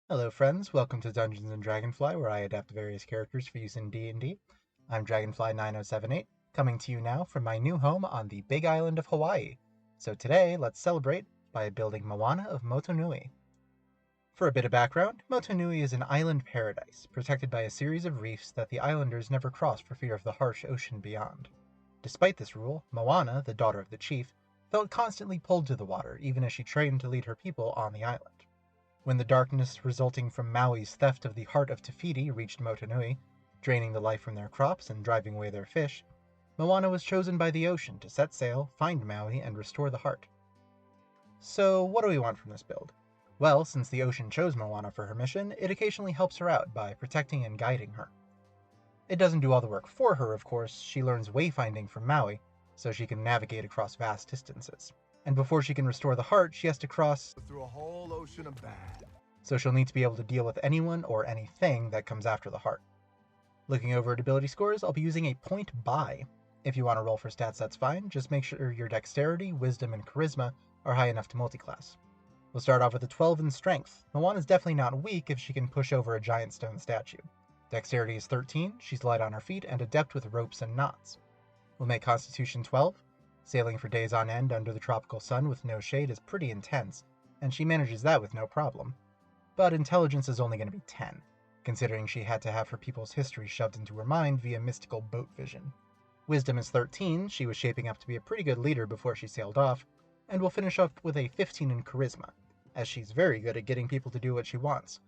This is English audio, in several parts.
Hello friends, welcome to Dungeons & Dragonfly, where I adapt various characters for use in D&D. I'm Dragonfly9078, coming to you now from my new home on the Big Island of Hawaii. So today, let's celebrate by building Moana of Motunui. For a bit of background, Motunui is an island paradise, protected by a series of reefs that the islanders never cross for fear of the harsh ocean beyond. Despite this rule, Moana, the daughter of the chief, felt constantly pulled to the water, even as she trained to lead her people on the island. When the darkness resulting from Maui's theft of the heart of Te Fiti reached Motunui, draining the life from their crops and driving away their fish, Moana was chosen by the ocean to set sail, find Maui, and restore the heart. So what do we want from this build? Well, since the ocean chose Moana for her mission, it occasionally helps her out by protecting and guiding her. It doesn't do all the work for her, of course. She learns wayfinding from Maui, so she can navigate across vast distances. And before she can restore the heart, she has to cross through a whole ocean of bad. So she'll need to be able to deal with anyone or anything that comes after the heart. Looking over at ability scores, I'll be using a point buy. If you want to roll for stats, that's fine. Just make sure your dexterity, wisdom, and charisma are high enough to multiclass. We'll start off with a 12 in strength. Moana's definitely not weak if she can push over a giant stone statue. Dexterity is 13, she's light on her feet, and adept with ropes and knots. We'll make Constitution 12. Sailing for days on end under the tropical sun with no shade is pretty intense, and she manages that with no problem. But intelligence is only going to be 10, considering she had to have her people's history shoved into her mind via mystical boat vision. Wisdom is 13, she was shaping up to be a pretty good leader before she sailed off, and we'll finish up with a 15 in charisma, as she's very good at getting people to do what she wants,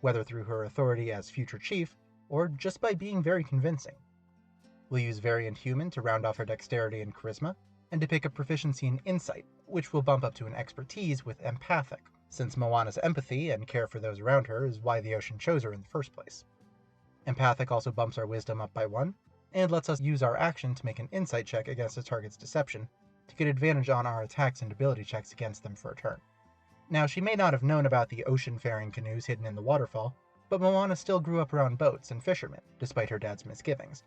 whether through her authority as future chief, or just by being very convincing. We'll use Variant Human to round off her dexterity and charisma, and to pick up proficiency in Insight, which will bump up to an expertise with Empathic, since Moana's empathy and care for those around her is why the ocean chose her in the first place. Empathic also bumps our wisdom up by 1, and lets us use our action to make an insight check against a target's deception, to get advantage on our attacks and ability checks against them for a turn. Now, she may not have known about the ocean-faring canoes hidden in the waterfall, but Moana still grew up around boats and fishermen, despite her dad's misgivings,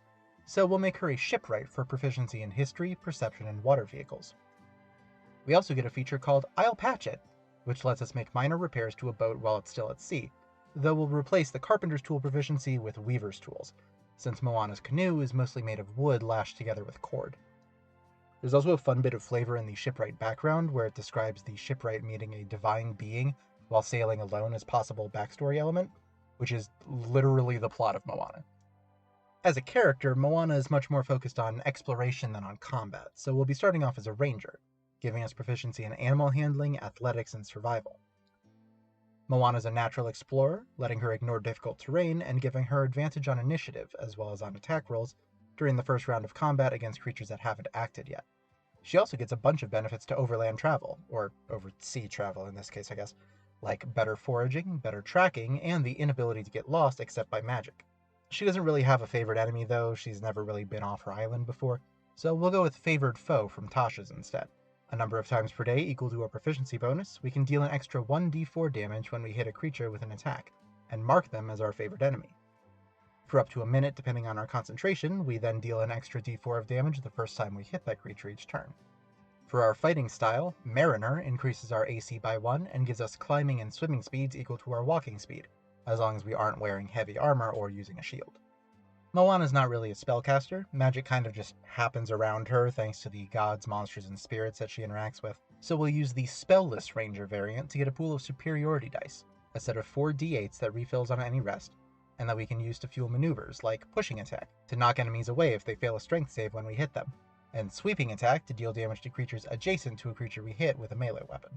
so we'll make her a shipwright for proficiency in history, perception, and water vehicles. We also get a feature called I'll Patch It, which lets us make minor repairs to a boat while it's still at sea, though we'll replace the carpenter's tool proficiency with weaver's tools, since Moana's canoe is mostly made of wood lashed together with cord. There's also a fun bit of flavor in the shipwright background, where it describes the shipwright meeting a divine being while sailing alone as possible backstory element, which is literally the plot of Moana. As a character, Moana is much more focused on exploration than on combat, so we'll be starting off as a ranger, giving us proficiency in animal handling, athletics, and survival. Moana is a natural explorer, letting her ignore difficult terrain and giving her advantage on initiative as well as on attack rolls during the first round of combat against creatures that haven't acted yet. She also gets a bunch of benefits to overland travel, or oversea travel in this case I guess, like better foraging, better tracking, and the inability to get lost except by magic. She doesn't really have a favorite enemy though, she's never really been off her island before, so we'll go with Favored Foe from Tasha's instead. A number of times per day equal to a proficiency bonus, we can deal an extra 1d4 damage when we hit a creature with an attack, and mark them as our favorite enemy. For up to a minute depending on our concentration, we then deal an extra d4 of damage the first time we hit that creature each turn. For our fighting style, Mariner increases our AC by 1 and gives us climbing and swimming speeds equal to our walking speed, as long as we aren't wearing heavy armor or using a shield. Moana's not really a spellcaster, magic kind of just happens around her thanks to the gods, monsters, and spirits that she interacts with, so we'll use the Spellless Ranger variant to get a pool of superiority dice, a set of 4 d8s that refills on any rest, and that we can use to fuel maneuvers like Pushing Attack, to knock enemies away if they fail a strength save when we hit them, and Sweeping Attack to deal damage to creatures adjacent to a creature we hit with a melee weapon.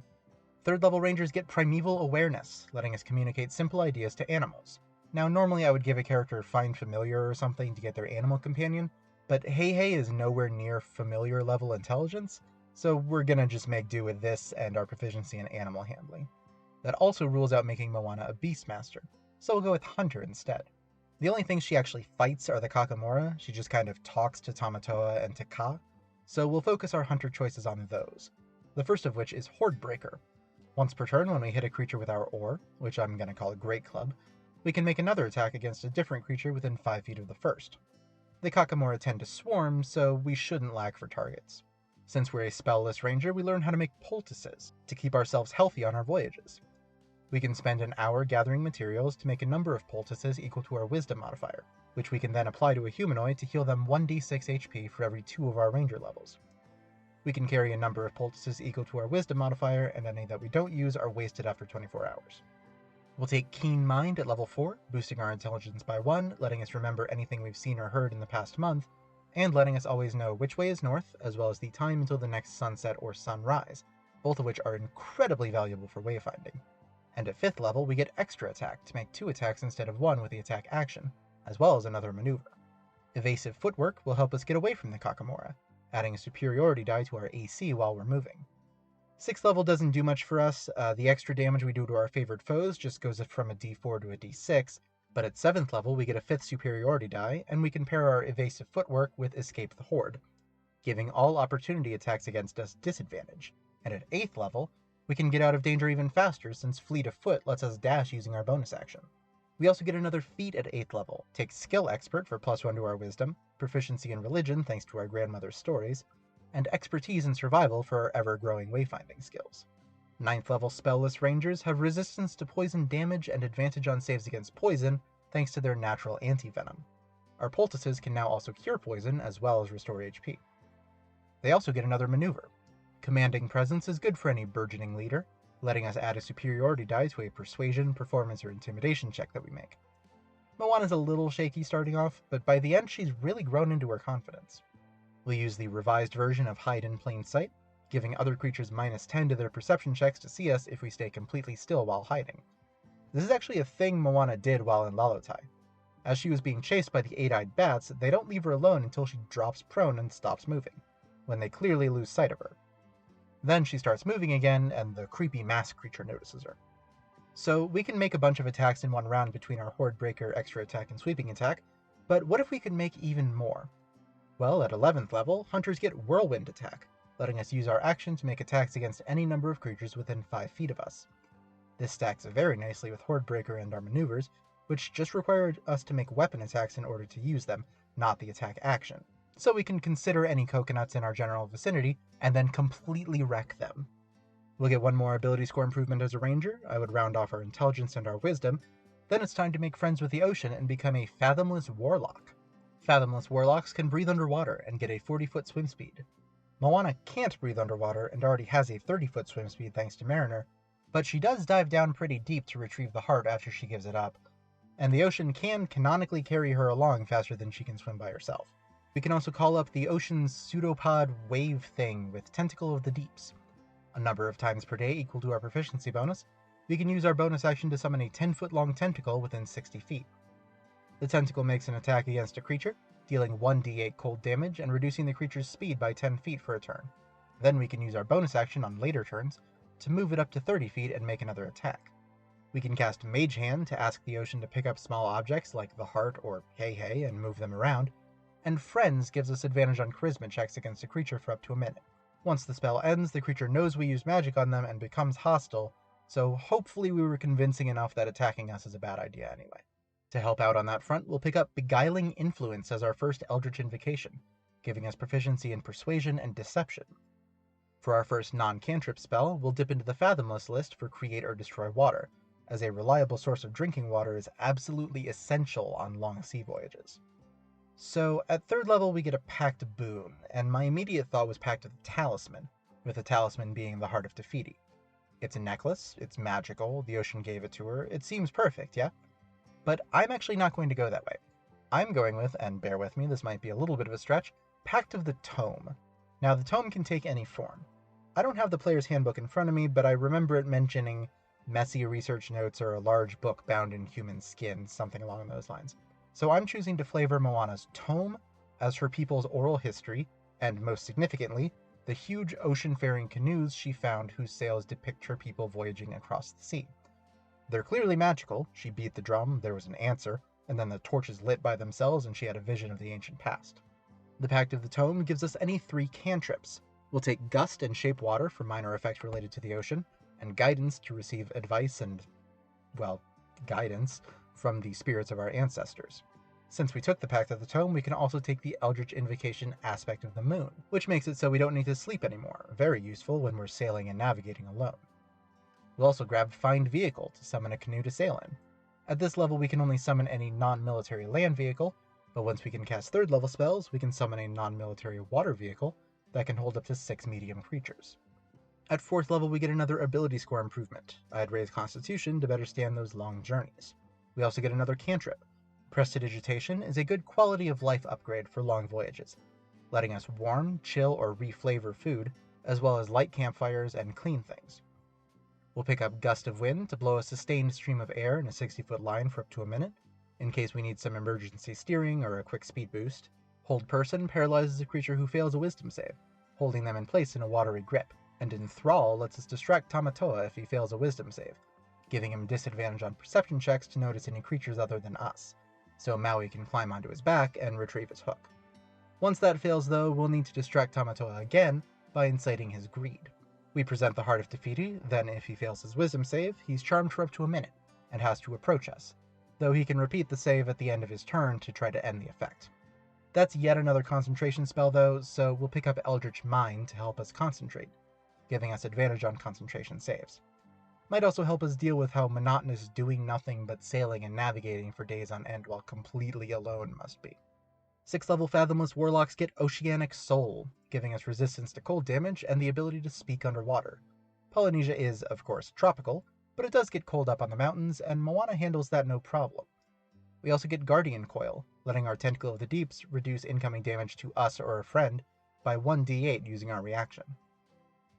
Third level rangers get Primeval Awareness, letting us communicate simple ideas to animals. Now normally I would give a character Find Familiar or something to get their animal companion, but Hey is nowhere near familiar level intelligence, so we're gonna just make do with this and our proficiency in animal handling. That also rules out making Moana a Beastmaster, so we'll go with Hunter instead. The only things she actually fights are the Kakamora, she just kind of talks to Tamatoa and to Ka, so we'll focus our Hunter choices on those. The first of which is Hordebreaker. Once per turn when we hit a creature with our oar, which I'm going to call a Great Club, we can make another attack against a different creature within 5 feet of the first. The Kakamora tend to swarm, so we shouldn't lack for targets. Since we're a spellless ranger, we learn how to make poultices to keep ourselves healthy on our voyages. We can spend an hour gathering materials to make a number of poultices equal to our wisdom modifier, which we can then apply to a humanoid to heal them 1d6 HP for every 2 of our ranger levels. We can carry a number of poultices equal to our wisdom modifier, and any that we don't use are wasted after 24 hours. We'll take Keen Mind at level 4, boosting our intelligence by 1, letting us remember anything we've seen or heard in the past month, and letting us always know which way is north, as well as the time until the next sunset or sunrise, both of which are incredibly valuable for wayfinding. And at 5th level, we get extra attack to make 2 attacks instead of 1 with the attack action, as well as another maneuver. Evasive Footwork will help us get away from the Kakamora, adding a superiority die to our AC while we're moving. 6th level doesn't do much for us. The extra damage we do to our favored foes just goes from a d4 to a d6, but at 7th level we get a 5th superiority die, and we can pair our Evasive Footwork with Escape the Horde, giving all opportunity attacks against us disadvantage. And at 8th level, we can get out of danger even faster since Fleet of Foot lets us dash using our bonus action. We also get another feat at 8th level, take Skill Expert for +1 to our Wisdom, Proficiency in Religion thanks to our grandmother's stories, and Expertise in Survival for our ever-growing wayfinding skills. 9th level Spellless Rangers have resistance to poison damage and advantage on saves against poison thanks to their natural Antivenom. Our poultices can now also cure poison as well as restore HP. They also get another maneuver. Commanding Presence is good for any burgeoning leader, letting us add a superiority die to a persuasion, performance, or intimidation check that we make. Moana's a little shaky starting off, but by the end she's really grown into her confidence. We'll use the revised version of Hide in Plain Sight, giving other creatures -10 to their perception checks to see us if we stay completely still while hiding. This is actually a thing Moana did while in Lalotai. As she was being chased by the 8-eyed bats, they don't leave her alone until she drops prone and stops moving, when they clearly lose sight of her. Then she starts moving again, and the creepy mask creature notices her. So we can make a bunch of attacks in one round between our Horde Breaker, Extra Attack, and Sweeping Attack, but what if we could make even more? Well, at 11th level, Hunters get Whirlwind Attack, letting us use our action to make attacks against any number of creatures within 5 feet of us. This stacks very nicely with Horde Breaker and our maneuvers, which just required us to make weapon attacks in order to use them, not the attack action. So we can consider any coconuts in our general vicinity, and then completely wreck them. We'll get 1 more ability score improvement as a ranger. I would round off our intelligence and our wisdom. Then it's time to make friends with the ocean and become a Fathomless Warlock. Fathomless Warlocks can breathe underwater and get a 40-foot swim speed. Moana can't breathe underwater and already has a 30-foot swim speed thanks to Mariner, but she does dive down pretty deep to retrieve the heart after she gives it up, and the ocean can canonically carry her along faster than she can swim by herself. We can also call up the ocean's pseudopod wave thing with Tentacle of the Deeps. A number of times per day equal to our proficiency bonus, we can use our bonus action to summon a 10-foot long tentacle within 60 feet. The tentacle makes an attack against a creature, dealing 1d8 cold damage and reducing the creature's speed by 10 feet for a turn. Then we can use our bonus action on later turns to move it up to 30 feet and make another attack. We can cast Mage Hand to ask the ocean to pick up small objects like the heart or hey and move them around, and Friends gives us advantage on charisma checks against a creature for up to a minute. Once the spell ends, the creature knows we used magic on them and becomes hostile, so hopefully we were convincing enough that attacking us is a bad idea anyway. To help out on that front, we'll pick up Beguiling Influence as our first Eldritch Invocation, giving us proficiency in Persuasion and Deception. For our first non-cantrip spell, we'll dip into the Fathomless list for Create or Destroy Water, as a reliable source of drinking water is absolutely essential on long sea voyages. So at 3rd level we get a Pact boon, and my immediate thought was Pact of the Talisman, with the Talisman being the Heart of Te Fiti. It's a necklace, it's magical, the ocean gave it to her, it seems perfect, yeah? But I'm actually not going to go that way. I'm going with, and bear with me, this might be a little bit of a stretch, Pact of the Tome. Now the Tome can take any form. I don't have the player's handbook in front of me, but I remember it mentioning messy research notes or a large book bound in human skin, something along those lines. So I'm choosing to flavor Moana's Tome as her people's oral history, and most significantly, the huge ocean-faring canoes she found whose sails depict her people voyaging across the sea. They're clearly magical. She beat the drum, there was an answer, and then the torches lit by themselves and she had a vision of the ancient past. The Pact of the Tome gives us any 3 cantrips. We'll take Gust and Shape Water for minor effects related to the ocean, and Guidance to receive advice and, well, guidance from the spirits of our ancestors. Since we took the Pact of the Tome, we can also take the Eldritch Invocation Aspect of the Moon, which makes it so we don't need to sleep anymore, very useful when we're sailing and navigating alone. We'll also grab Find Vehicle to summon a canoe to sail in. At this level we can only summon any non-military land vehicle, but once we can cast 3rd level spells, we can summon a non-military water vehicle that can hold up to 6 medium creatures. At 4th level we get another ability score improvement. I'd raise Constitution to better stand those long journeys. We also get another cantrip. Prestidigitation is a good quality of life upgrade for long voyages, letting us warm, chill, or reflavor food, as well as light campfires and clean things. We'll pick up Gust of Wind to blow a sustained stream of air in a 60-foot line for up to a minute, in case we need some emergency steering or a quick speed boost. Hold Person paralyzes a creature who fails a Wisdom save, holding them in place in a watery grip, and Enthrall lets us distract Tamatoa if he fails a Wisdom save, giving him disadvantage on perception checks to notice any creatures other than us, so Maui can climb onto his back and retrieve his hook. Once that fails though, we'll need to distract Tamatoa again by inciting his greed. We present the Heart of Te Fiti, then if he fails his Wisdom save, he's charmed for up to a minute, and has to approach us, though he can repeat the save at the end of his turn to try to end the effect. That's yet another concentration spell though, so we'll pick up Eldritch Mind to help us concentrate, giving us advantage on concentration saves. Might also help us deal with how monotonous doing nothing but sailing and navigating for days on end while completely alone must be. 6th level Fathomless Warlocks get Oceanic Soul, giving us resistance to cold damage and the ability to speak underwater. Polynesia is, of course, tropical, but it does get cold up on the mountains, and Moana handles that no problem. We also get Guardian Coil, letting our Tentacle of the Deeps reduce incoming damage to us or a friend by 1d8 using our reaction.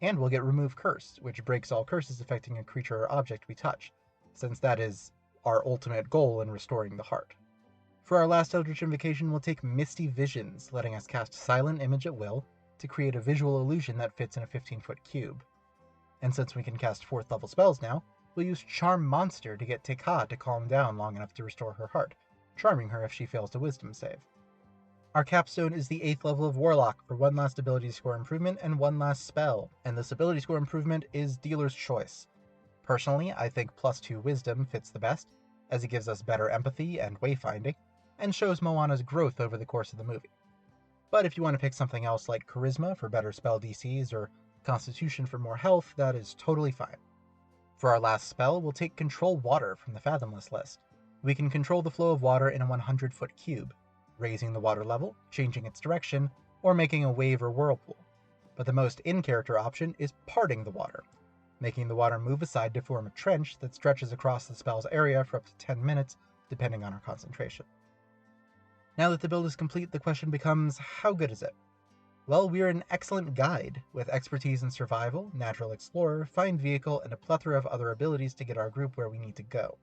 And we'll get Remove Curse, which breaks all curses affecting a creature or object we touch, since that is our ultimate goal in restoring the heart. For our last Eldritch Invocation, we'll take Misty Visions, letting us cast Silent Image at will to create a visual illusion that fits in a 15-foot cube. And since we can cast 4th level spells now, we'll use Charm Monster to get Tekka to calm down long enough to restore her heart, charming her if she fails a Wisdom save. Our capstone is the 8th level of Warlock for one last ability score improvement and one last spell, and this ability score improvement is Dealer's Choice. Personally, I think +2 Wisdom fits the best, as it gives us better empathy and wayfinding, and shows Moana's growth over the course of the movie. But if you want to pick something else like Charisma for better spell DCs or Constitution for more health, that is totally fine. For our last spell, we'll take Control Water from the Fathomless list. We can control the flow of water in a 100-foot cube, raising the water level, changing its direction, or making a wave or whirlpool. But the most in-character option is parting the water, making the water move aside to form a trench that stretches across the spell's area for up to 10 minutes, depending on our concentration. Now that the build is complete, the question becomes, how good is it? Well, we're an excellent guide, with expertise in survival, natural explorer, find vehicle, and a plethora of other abilities to get our group where we need to go.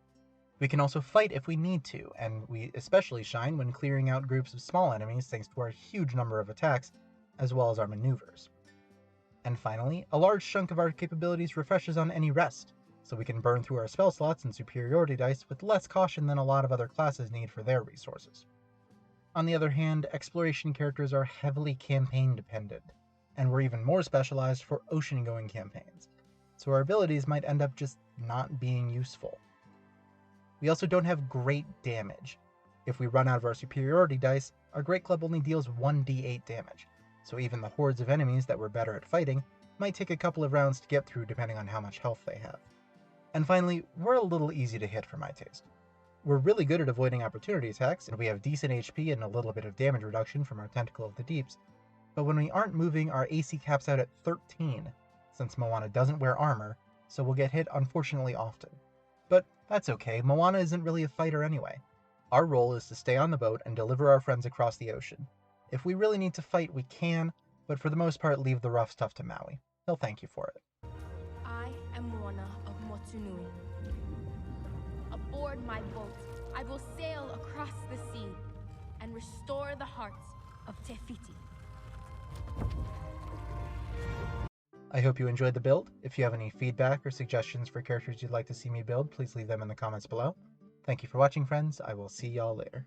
We can also fight if we need to, and we especially shine when clearing out groups of small enemies thanks to our huge number of attacks, as well as our maneuvers. And finally, a large chunk of our capabilities refreshes on any rest, so we can burn through our spell slots and superiority dice with less caution than a lot of other classes need for their resources. On the other hand, exploration characters are heavily campaign dependent, and we're even more specialized for ocean-going campaigns, so our abilities might end up just not being useful. We also don't have great damage. If we run out of our superiority dice, our Great Club only deals 1d8 damage, so even the hordes of enemies that we're better at fighting might take a couple of rounds to get through depending on how much health they have. And finally, we're a little easy to hit for my taste. We're really good at avoiding opportunity attacks, and we have decent HP and a little bit of damage reduction from our Tentacle of the Deeps, but when we aren't moving, our AC caps out at 13, since Moana doesn't wear armor, so we'll get hit unfortunately often. But that's okay, Moana isn't really a fighter anyway. Our role is to stay on the boat and deliver our friends across the ocean. If we really need to fight, we can, but for the most part leave the rough stuff to Maui. He'll thank you for it. I am Moana of Motunui. Aboard my boat, I will sail across the sea and restore the hearts of Te Fiti. I hope you enjoyed the build. If you have any feedback or suggestions for characters you'd like to see me build, please leave them in the comments below. Thank you for watching, friends. I will see y'all later.